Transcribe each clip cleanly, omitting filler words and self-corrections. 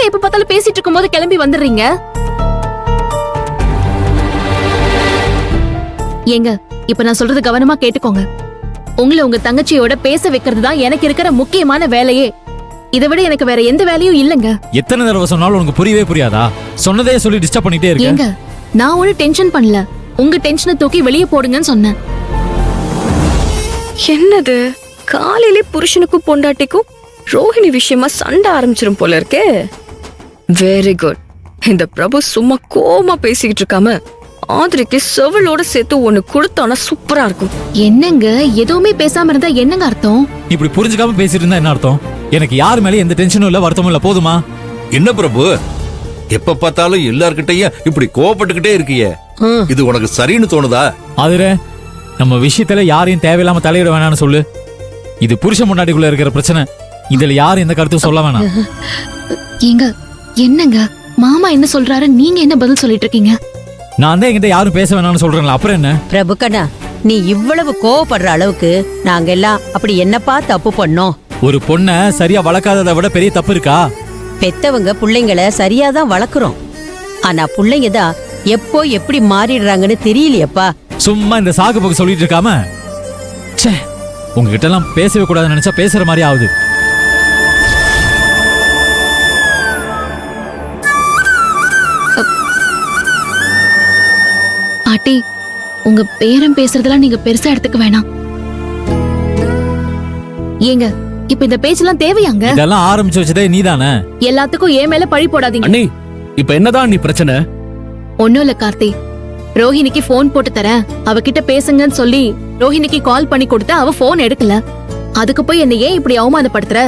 எப்ப பார்த்தாலும் பேசிட்டு இருக்கும் போது கிளம்பி வந்துடுறீங்க? ஏங்க, இப்ப நான் சொல்றது கவனமா கேட்டுக்கோங்க. உங்களை உங்க தங்கச்சியோட பேச வைக்கிறது தான் எனக்கு இருக்கிற முக்கியமான வேலையே. இதை விட எனக்கு வேற எந்த வேலையும் இல்லங்க. எத்தனை தடவை சொன்னாலும் உனக்கு புரியவே புரியாதா? சொன்னதே சொல்லி டிஸ்டர்ப் பண்ணிட்டே இருக்கேன். ஏங்க, நான் ஒண்ணு டென்ஷன் பண்ணல. உங்க டென்ஷனை தூக்கி வெளியே போடுங்கன்னு சொன்னேன். என்னது, காலையிலே புருஷனுக்கும் பொண்டாட்டிக்கும் ரோஹிணி விஷயமா சண்டை ஆரம்பிச்சிரும் போல இருக்கே. Very good. இந்த பிரபு சும்மா கோமா பேசிக்கிட்டு இருக்காம ஆதிரிக்கு செவலோட சேர்த்து ஒண்ணு கொடுத்தானா சூப்பரா இருக்கும். என்னங்க, எதுவுமே பேசாம இருந்தா என்னங்க அர்த்தம்? இப்படி புரிஞ்சுக்காம பேசிட்டு இருந்தா என்ன அர்த்தம்? எனக்கு யாரு மேலே எந்த டென்ஷனும் இல்ல, வருத்தமும் இல்ல. போதுமா? என்ன பிரபு, எப்ப பார்த்தாலும் எல்லார்கிட்டயும் இப்படி கோவப்பட்டுக்கிட்டே இருக்கியே, இது உனக்கு சரின்னு தோணுதா? அதுரே, நம்ம விஷயத்துல யாரையும் தேவையில்லாம தலையிட வேணாம்னு சொல்லு. இது புருஷன் முன்னாடிக்குள்ள இருக்கிற பிரச்சனை. இதுல யாரும் எந்த கருத்தும் சொல்ல வேணாம். ஏங்க, என்னங்க மாமா என்ன சொல்றாரு, நீங்க என்ன பதில் சொல்லிட்டு இருக்கீங்க? நான் தான் என்கிட்ட யாரும் பேச வேணாம்னு சொல்றேன்ல, அப்புறம் என்ன? பிரபுக்கண்ணா, நீ இவ்வளவு கோவப்படுற அளவுக்கு நாங்க எல்லாம் அப்படி என்னப்பா தப்பு பண்ணோம்? ஒரு பொண்ண சரியா வளர்க்காததை விட பெரிய தப்பு இருக்கா? பெத்தவங்க பிள்ளைங்களை சரியாதான் வளர்க்குறோம். ஆனா பிள்ளைங்க தான் எப்போ எப்படி மாறிடுறாங்கன்னு தெரியலையப்பா. சும்மா இந்த சாக்கு போக்கு சொல்லிட்டு இருக்காம, ச்சே, உங்ககிட்ட எல்லாம் பேசவே கூடாதுன்னு நினைச்சா பேசுற மாதிரி ஆகுது. பாட்டி, உங்க பேரன் பேசுறதெல்லாம் நீங்க பெருசா எடுத்துக்க வேணாம். ஏங்க, இப்ப இந்த பேச்செல்லாம் தேவையாங்க? இதெல்லாம் ஆரம்பிச்சு வச்சதே நீதானே. எல்லாத்துக்கும் ஏன் மேல பழி போடாதீங்க. அண்ணி, இப்ப என்னதான் நீ பிரச்சனை? ஒண்ணும் இல்ல கார்த்தி, ரோஹிணிக்கு போன் போட்டு தரேன், அவகிட்ட பேசுங்கன்னு சொல்லி ரோஹிணிக்கு கால் பண்ணி கொடுத்த, அவ போன் எடுக்கல. அதுக்கு போய் என்ன ஏன் இப்படி அவமானப்படுத்துற?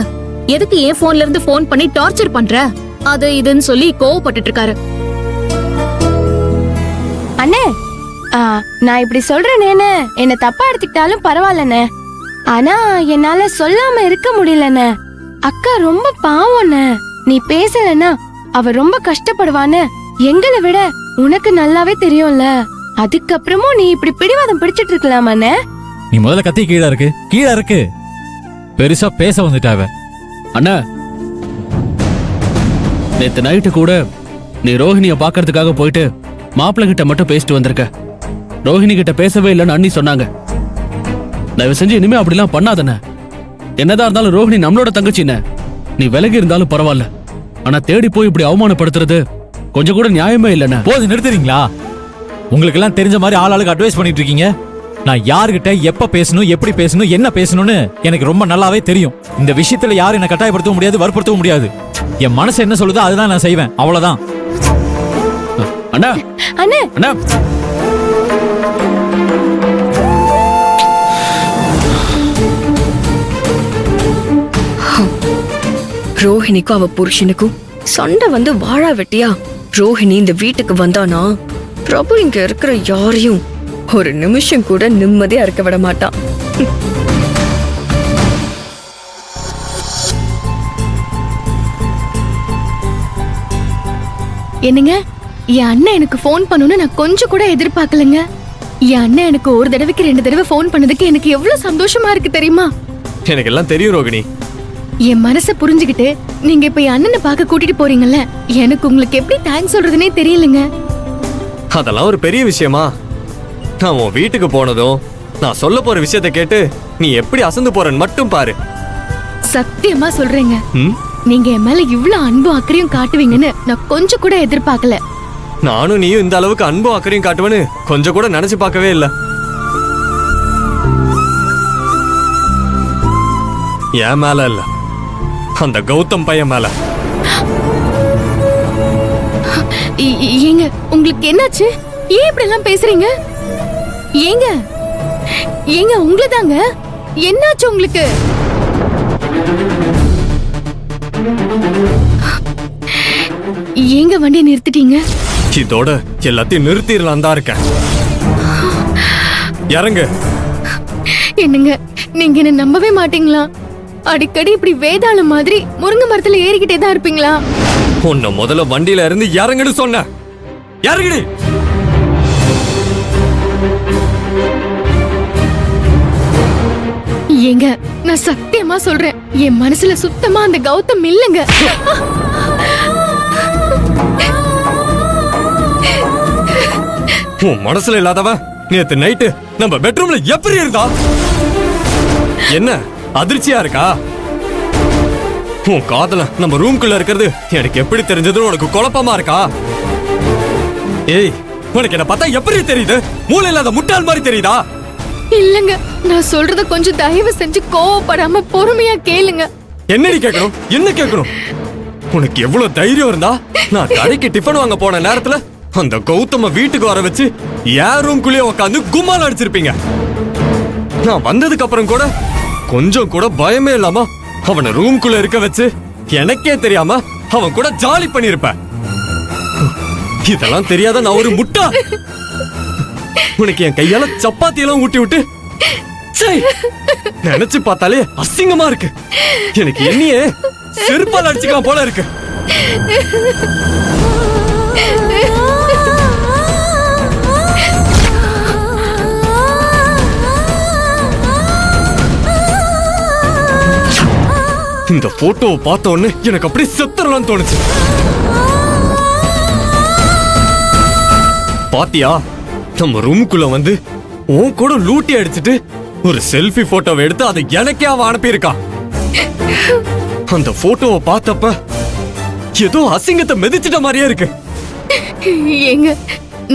எதுக்கு ஏன் போன்ல இருந்து போன் பண்ணி டார்ச்சர் பண்ற? அது இதுன்னு சொல்லி கோவப்பட்டு இருக்காரு. அண்ணே, நான் இப்படி சொல்றேனேன்னு என்ன தப்பா எடுத்துக்கிட்டாலும் பரவாயில்லண்ணே. ஆனா என்னால சொல்லாம இருக்க முடியலண்ணே. அக்கா ரொம்ப பாவம்ண்ணே. நீ பேசலன்னா அவ ரொம்ப கஷ்டப்படுவான்னு எங்களை விட உனக்கு நல்லாவே தெரியும்ல. அதுக்கப்புறமும் நீ இப்படி பிடிவாதம் பிடிச்சிட்டு இருக்கலாமாண்ணே? நீ முதல்ல கத்தி கீழே இருக்கு, கீழே இருக்கு. பெருசா பேச வந்துட்டாவ. அண்ணா, நேத்து நைட்டு கூட நீ ரோஹிணிய பாக்குறதுக்காக போயிட்டு மாப்பிள்ளை கிட்ட மட்டும் பேசிட்டு வந்திருக்க. ரோஹிணி கிட்ட பேசவே இல்லைன்னு அண்ணி சொன்னாங்க. தயவு செஞ்சு இனிமே அப்படிலாம் பண்ணாதண்ண. என்னதான் இருந்தாலும் ரோஹிணி நம்மளோட தங்கச்சின்னு. நீ விலகி இருந்தாலும் பரவாயில்ல, ஆனா தேடி போய் இப்படி அவமானப்படுத்துறது கொஞ்சம் கூட நியாயமே இல்லைண்ண. போது, நிறுத்துறீங்களா? உங்களுக்கு எல்லாம் தெரிஞ்ச மாதிரி ஆளாளுக்கு அட்வைஸ் பண்ணிட்டு இருக்கீங்க. நான் யாருகிட்ட எப்ப பேசணும், எப்படி பேசணும், என்ன பேசணும்னு எனக்கு ரொம்ப நல்லாவே தெரியும். இந்த விஷயத்துல யாரும் என்ன கட்டாயப்படுத்தவும் முடியாது, வற்புறுத்தவும் முடியாது. என் மனசு என்ன சொல்லுதோ அதுதான் நான் செய்வேன், அவ்வளவுதான். அண்ணா, அண்ணே, அண்ணா, ரோஹிணிக்கும் அவ புருஷனுக்கும் சண்டை வந்து வாழா வெட்டியா ரோஹிணி இந்த வீட்டுக்கு வந்தானா பிரபு இங்க இருக்கிற யாரையும் ஒரு நிமிஷம் கூட நிம்மதியா இருக்க விட மாட்டான். என்னங்க, என் அண்ணன் எனக்கு போன் பண்ணணும்னு நான் கொஞ்சம் கூட எதிர்பார்க்கலங்க. என் அண்ணன் எனக்கு ஒரு தடவைக்கு 2 தடவை போன் பண்ணதுக்கு எனக்கு எவ்வளவு சந்தோஷமா இருக்கு தெரியுமா? எனக்கு எல்லாம் தெரியும் ரோகிணி. என் மனசை புரிஞ்சுக்கிட்டு நீங்க இப்ப என் அண்ணனை பார்க்க கூட்டிட்டு போறீங்கல்ல, எனக்கு உங்களுக்கு எப்படி தேங்க்ஸ் சொல்றதுனே தெரியலங்க. அதெல்லாம் ஒரு பெரிய விஷயமா? நான் உன் வீட்டுக்கு போனதும் நான் சொல்ல போற விஷயத்த கேட்டு நீ எப்படி அசந்து போறன்னு மட்டும் பாரு. சத்தியமா சொல்றேங்க, ம்? நீங்க என் மேல இவ்வளவு அன்பும் அக்கறையும் காட்டுவீங்கன்னு நான் கொஞ்சம் கூட எதிர்பார்க்கல. நானும் நீயும் இந்த அளவுக்கு அன்பும் அக்கறையும் காட்டுவேன்னு கொஞ்சம் கூட நினைச்சு பார்க்கவே இல்ல. என் மேல இல்ல, அந்த கௌதம் பையன் மேல. ஏங்க, உங்களுக்கு என்னாச்சு? ஏன் இப்படி எல்லாம் பேசுறீங்க? ஏங்க, ஏங்க, உங்களுதாங்க. என்னாச்சு உங்களுக்கு? ஏங்க வண்டியை நிறுத்திட்டீங்க? இதோட எல்லாத்தையும் நிறுத்திடலாம் தான் இருக்கேன். இறங்கு. என்னங்க, நீங்க என்ன நம்பவே மாட்டீங்களா? அடிக்கடி இப்படி வேதாளம் மாதிரி முருங்கை மரத்துல ஏறிக்கிட்டே தான் இருப்பீங்களா? உன்னை முதல்ல வண்டியில இருந்து இறங்குன்னு சொன்ன. இறங்குடி. ஏங்க, நான் சத்தியமா சொல்றேன், என் மனசுல சுத்தமா அந்த கௌதம் இல்லைங்க. உன் மனசுல இல்லாதவன் நேத்து நைட்டு நம்ம பெட்ரூம்ல எப்படி இருந்தா? என்ன அதிர்ச்சியா இருக்கா? உன் காதல நம்ம ரூம்குள்ள இருக்கிறது எனக்கு எப்படி தெரிஞ்சதுன்னு உனக்கு குழப்பமா இருக்கா? ஏய், உனக்கு என்ன பார்த்தா எப்படி தெரியுது? மூளை இல்லாத முட்டாள் மாதிரி தெரியுதா? இல்லங்க, நான் சொல்றத கொஞ்சம் தயவு செஞ்சு கோவப்படாம பொறுமையா கேளுங்க. என்னடி கேட்கணும்? என்ன கேட்கணும்? உனக்கு எவ்வளவு தைரியம் இருந்தா நான் கடைக்கு டிஃபன் வாங்க போன நேரத்துல அந்த கௌதம வீட்டுக்கு வர வச்சு என் ரூம்குள்ளேயே உட்காந்து கும்மால அடிச்சிருப்பீங்க. நான் வந்ததுக்கு அப்புறம் கூட கொஞ்சம் கூட பயமே இல்லாம அவனை ரூம்குள்ள இருக்க வச்சு எனக்கே தெரியாம அவன் கூட ஜாலி பண்ணிருப்ப. இதெல்லாம் தெரியாத நான் ஒரு முட்டா. உனக்கு என் கையால சப்பாத்தி எல்லாம் ஊட்டி விட்டு ச்சே, நினைச்சு பார்த்தாலே அசிங்கமா இருக்கு. எனக்கு என்னையே செருப்பால் அடிச்சுக்கலாம் போல இருக்கு. இந்த போட்டோவை பார்த்த உடனே எனக்கு அப்படியே செத்துறலாம்னு தோணுச்சு. பாத்தியா, நம்ம ரூமுக்குள்ள வந்து உன் கூட லூட்டி அடிச்சிட்டு ஒரு செல்ஃபி போட்டோவை எடுத்து அதை எனக்கே அவ அனுப்பியிருக்கா. அந்த போட்டோவை பார்த்தப்ப ஏதோ அசிங்கத்தை மிதிச்சிட்ட மாதிரியே இருக்கு. ஏங்க,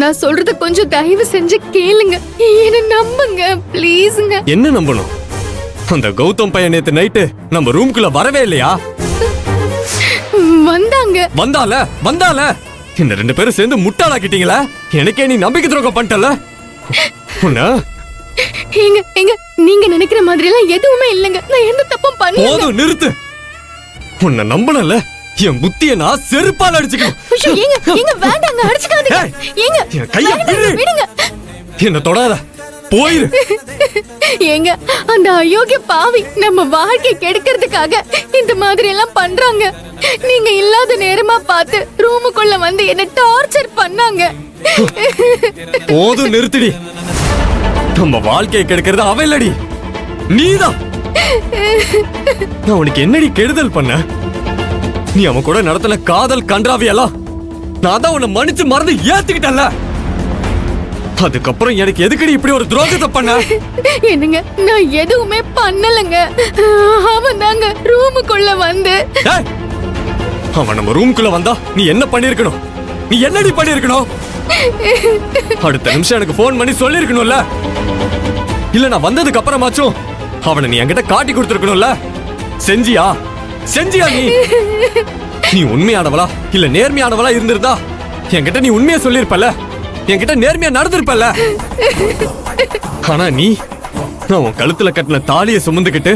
நான் சொல்றத கொஞ்சம் தயவு செஞ்சு கேளுங்க. என்ன நம்புங்க ப்ளீஸ்ங்க. என்ன நம்பணும்? அந்த கௌதம் பையன் நேத்து நைட்டு நம்ம ரூம்குள்ள வரவே இல்லையா? வந்தாங்க. வந்தால இந்த ரெண்டு பேரும் சேர்ந்து முட்டாளாக்கிட்டீங்களா? எனக்கே நீ நம்பிக்கை துரோகம் பண்ணிட்டல. உன்ன ஏங்க ஏங்க, நீங்க நினைக்கிற மாதிரி எல்லாம் எதுவுமே இல்லங்க. நான் எந்த தப்பும் பண்ணல. போதும், நிறுத்து. உன்னை நம்பலல, என் புத்திய நான் செருப்பால அடிச்சுக்கணும். ஐயோ, ஏங்க ஏங்க, வேண்டாங்க, அடிச்சுக்காதீங்க. ஏங்க, என் கைய வேண்டாங்க, விடுங்க. என்ன தொடாத, போயிரு. ஏங்க, அந்த அயோக்கிய பாவி நம்ம வாழ்க்கை கெடுக்கிறதுக்காக இந்த மாதிரி எல்லாம் பண்றாங்க. நீங்க இல்லாத நேரமா பார்த்து ரூமுக்குள்ள வந்து என்ன டார்ச்சர் பண்ணாங்க. போதும், நிறுத்திடி. நம்ம வாழ்க்கையை கெடுக்கிறது அவ இல்லடி, நீதான். நான் உனக்கு என்னடி கெடுதல் பண்ண? நீ அவன் கூட நடத்தின காதல் கன்றாவியெல்லாம் நான் தான் உன்னை மன்னிச்சு மறந்து ஏத்துக்கிட்டல. அதுக்கப்புறம் எனக்கு எதுக்கடி இப்படி ஒரு துரோகத்தை பண்ண? என்னங்க, நான் எதுவுமே பண்ணலங்க. அவன் தாங்க ரூமுக்குள்ள வந்து. டேய், அவன் நம்ம ரூமுக்குள்ள வந்தா நீ என்ன பண்ணிருக்கணும்? நீ என்னடி பண்ணிருக்கணும்? அடுத்த நிமிஷம் எனக்கு போன் பண்ணி சொல்லிருக்கணும்ல. இல்ல நான் வந்ததுக்கு அப்புறமாச்சும் அவனை நீ என்கிட்ட காட்டி கொடுத்திருக்கணும்ல. செஞ்சியா? நீ உண்மையானவளா இல்ல நேர்மையானவளா இருந்திருந்தா என்கிட்ட நீ உண்மையா சொல்லிருப்பல, என்கிட்ட நேர்மையா நடந்திருப்பல. ஆனா நீ, நான் உன் கழுத்துல கட்டின தாலியை சுமந்துக்கிட்டு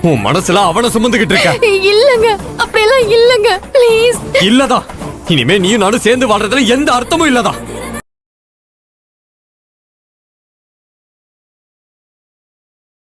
உன் மனசுல அவனை சுமந்துக்கிட்டு இருக்க. இல்லங்க, அப்படியெல்லாம் இல்லங்க, ப்ளீஸ். இல்லதா, இனிமே நீயும் நானும் சேர்ந்து வாழ்றதுல எந்த அர்த்தமும் இல்லதா.